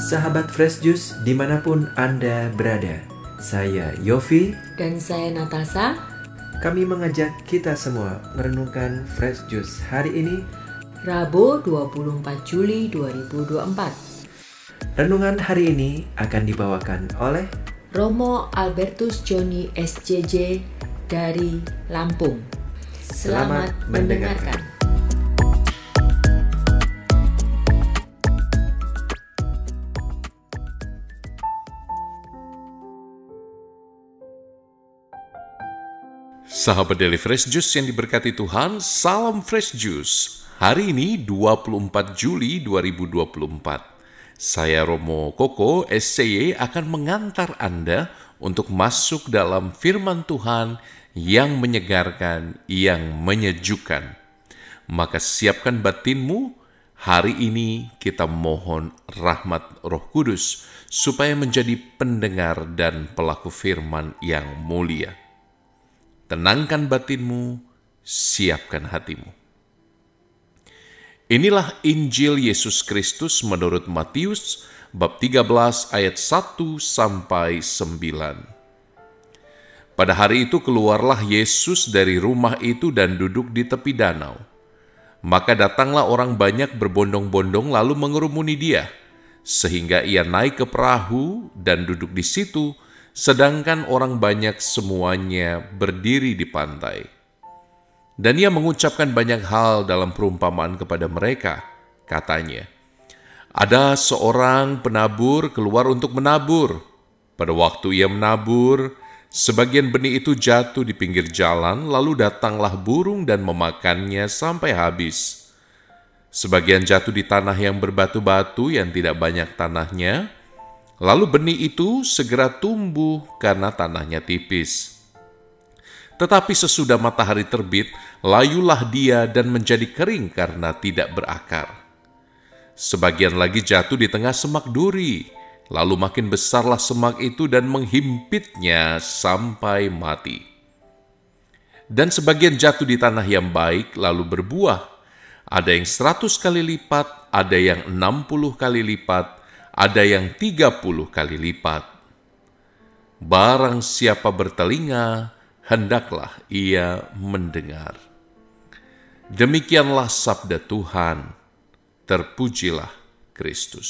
Sahabat Fresh Juice dimanapun Anda berada, saya Yofi dan saya Natasha. Kami mengajak kita semua merenungkan Fresh Juice hari ini, Rabu 24 Juli 2024. Renungan hari ini akan dibawakan oleh Romo Albertus Joni SJJ dari Lampung. Selamat mendengarkan. Sahabat Daily Fresh Juice yang diberkati Tuhan, salam Fresh Juice. Hari ini 24 Juli 2024. Saya Romo Koko SCY akan mengantar Anda untuk masuk dalam firman Tuhan yang menyegarkan, yang menyejukkan. Maka siapkan batinmu, hari ini kita mohon rahmat Roh Kudus supaya menjadi pendengar dan pelaku firman yang mulia. Tenangkan batinmu, siapkan hatimu. Inilah Injil Yesus Kristus menurut Matius bab 13 ayat 1 sampai 9. Pada hari itu keluarlah Yesus dari rumah itu dan duduk di tepi danau. Maka datanglah orang banyak berbondong-bondong lalu mengerumuni dia, sehingga ia naik ke perahu dan duduk di situ, sedangkan orang banyak semuanya berdiri di pantai. Dan ia mengucapkan banyak hal dalam perumpamaan kepada mereka. Katanya, ada seorang penabur keluar untuk menabur. Pada waktu ia menabur, sebagian benih itu jatuh di pinggir jalan, lalu datanglah burung dan memakannya sampai habis. Sebagian jatuh di tanah yang berbatu-batu yang tidak banyak tanahnya, lalu benih itu segera tumbuh karena tanahnya tipis. Tetapi sesudah matahari terbit, layulah dia dan menjadi kering karena tidak berakar. Sebagian lagi jatuh di tengah semak duri, lalu makin besarlah semak itu dan menghimpitnya sampai mati. Dan sebagian jatuh di tanah yang baik, lalu berbuah. Ada yang 100 kali lipat, ada yang 60 kali lipat, ada yang 30 kali lipat. Barang siapa bertelinga, hendaklah ia mendengar. Demikianlah sabda Tuhan. Terpujilah Kristus.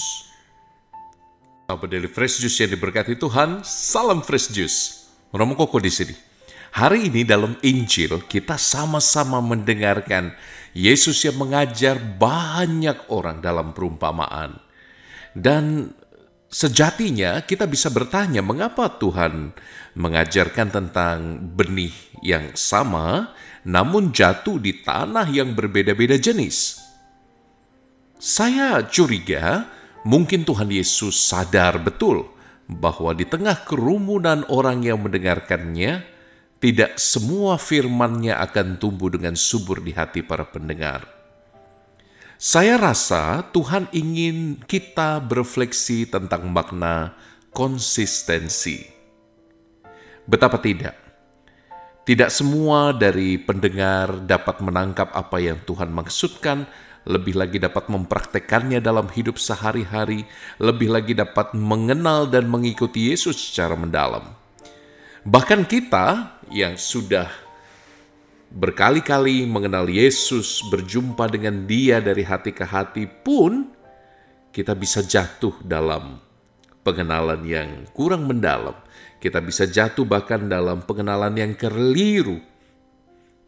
Sahabat Daily Fresh Juice yang diberkati Tuhan, salam Fresh Juice. Romo Koko di sini. Hari ini dalam Injil kita sama-sama mendengarkan Yesus yang mengajar banyak orang dalam perumpamaan. Dan sejatinya kita bisa bertanya mengapa Tuhan mengajarkan tentang benih yang sama namun jatuh di tanah yang berbeda-beda jenis. Saya curiga mungkin Tuhan Yesus sadar betul bahwa di tengah kerumunan orang yang mendengarkannya, tidak semua firman-Nya akan tumbuh dengan subur di hati para pendengar. Saya rasa Tuhan ingin kita berefleksi tentang makna konsistensi. Betapa tidak? Tidak semua dari pendengar dapat menangkap apa yang Tuhan maksudkan, lebih lagi dapat mempraktekannya dalam hidup sehari-hari, lebih lagi dapat mengenal dan mengikuti Yesus secara mendalam. Bahkan kita yang sudah berkali-kali mengenal Yesus, berjumpa dengan Dia dari hati ke hati pun, kita bisa jatuh dalam pengenalan yang kurang mendalam. Kita bisa jatuh bahkan dalam pengenalan yang keliru.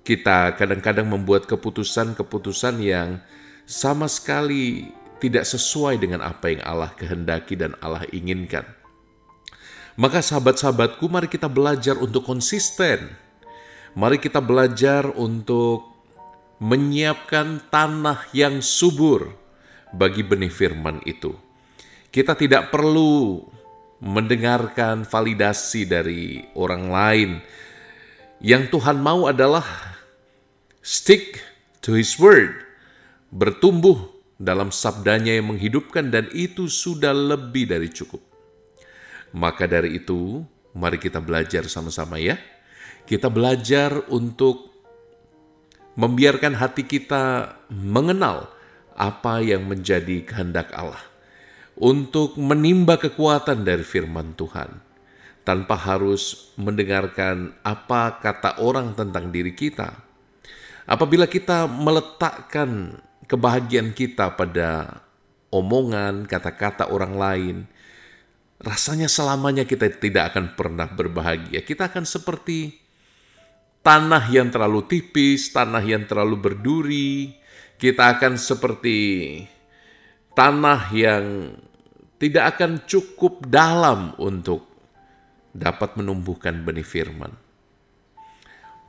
Kita kadang-kadang membuat keputusan-keputusan yang sama sekali tidak sesuai dengan apa yang Allah kehendaki dan Allah inginkan. Maka sahabat-sahabatku, mari kita belajar untuk konsisten. Mari kita belajar untuk menyiapkan tanah yang subur bagi benih firman itu. Kita tidak perlu mendengarkan validasi dari orang lain. Yang Tuhan mau adalah stick to His word, bertumbuh dalam sabdanya yang menghidupkan, dan itu sudah lebih dari cukup. Maka dari itu, mari kita belajar sama-sama ya. Kita belajar untuk membiarkan hati kita mengenal apa yang menjadi kehendak Allah. untuk menimba kekuatan dari firman Tuhan, tanpa harus mendengarkan apa kata orang tentang diri kita. Apabila kita meletakkan kebahagiaan kita pada omongan, kata-kata orang lain, rasanya selamanya kita tidak akan pernah berbahagia. Kita akan seperti tanah yang terlalu tipis, tanah yang terlalu berduri. Kita akan seperti tanah yang tidak akan cukup dalam untuk dapat menumbuhkan benih firman.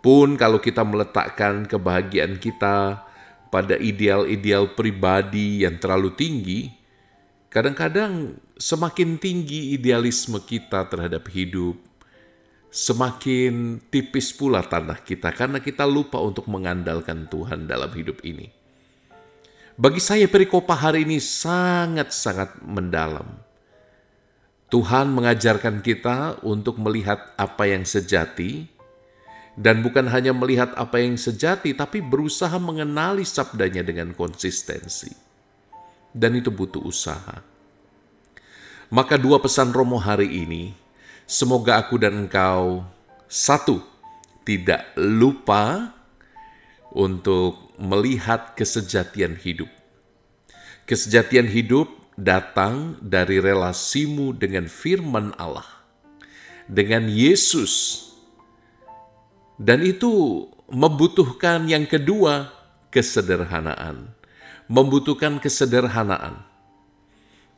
Pun kalau kita meletakkan kebahagiaan kita pada ideal-ideal pribadi yang terlalu tinggi, kadang-kadang semakin tinggi idealisme kita terhadap hidup, semakin tipis pula tanah kita karena kita lupa untuk mengandalkan Tuhan dalam hidup ini. Bagi saya perikopah hari ini sangat-sangat mendalam. Tuhan mengajarkan kita untuk melihat apa yang sejati, dan bukan hanya melihat apa yang sejati, tapi berusaha mengenali sabdanya dengan konsistensi. Dan itu butuh usaha. Maka dua pesan Romo hari ini, semoga aku dan engkau, satu, tidak lupa untuk melihat kesejatian hidup. Kesejatian hidup datang dari relasimu dengan firman Allah, dengan Yesus. Dan itu membutuhkan yang kedua, kesederhanaan. Membutuhkan kesederhanaan.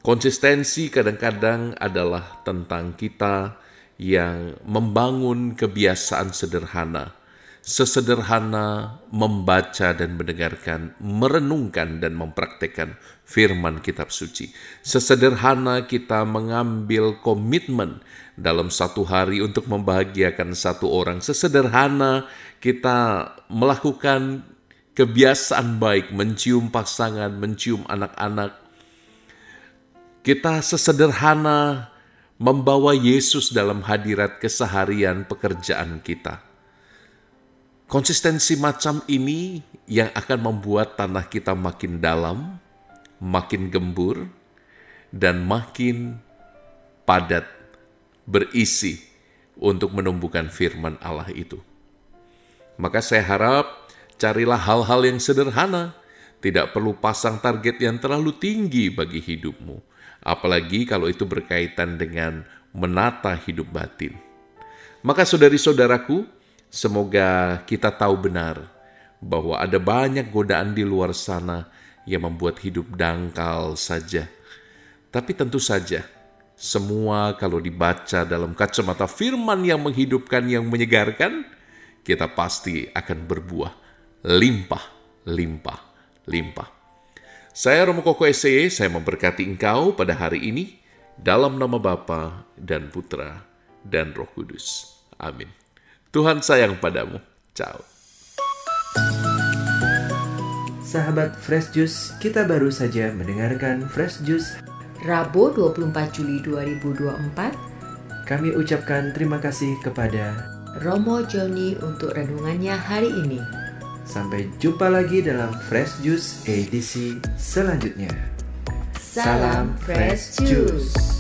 Konsistensi kadang-kadang adalah tentang kita yang membangun kebiasaan sederhana. Sesederhana membaca dan mendengarkan, merenungkan dan mempraktekkan firman kitab suci. Sesederhana kita mengambil komitmen dalam satu hari untuk membahagiakan satu orang. Sesederhana kita melakukan kebiasaan baik, mencium pasangan, mencium anak-anak. Kita sesederhana membawa Yesus dalam hadirat keseharian pekerjaan kita. Konsistensi macam ini yang akan membuat tanah kita makin dalam, makin gembur, dan makin padat, berisi untuk menumbuhkan firman Allah itu. Maka saya harap carilah hal-hal yang sederhana, tidak perlu pasang target yang terlalu tinggi bagi hidupmu, apalagi kalau itu berkaitan dengan menata hidup batin. Maka saudari-saudaraku, semoga kita tahu benar bahwa ada banyak godaan di luar sana yang membuat hidup dangkal saja. Tapi tentu saja, semua kalau dibaca dalam kacamata firman yang menghidupkan, yang menyegarkan, kita pasti akan berbuah limpah, limpah, limpah. Saya Romo Koko SCY, saya memberkati engkau pada hari ini dalam nama Bapa dan Putra dan Roh Kudus. Amin. Tuhan sayang padamu. Ciao. Sahabat Fresh Juice, kita baru saja mendengarkan Fresh Juice Rabu 24 Juli 2024. Kami ucapkan terima kasih kepada Romo Joni untuk renungannya hari ini. Sampai jumpa lagi dalam Fresh Juice edisi selanjutnya. Salam Fresh Juice.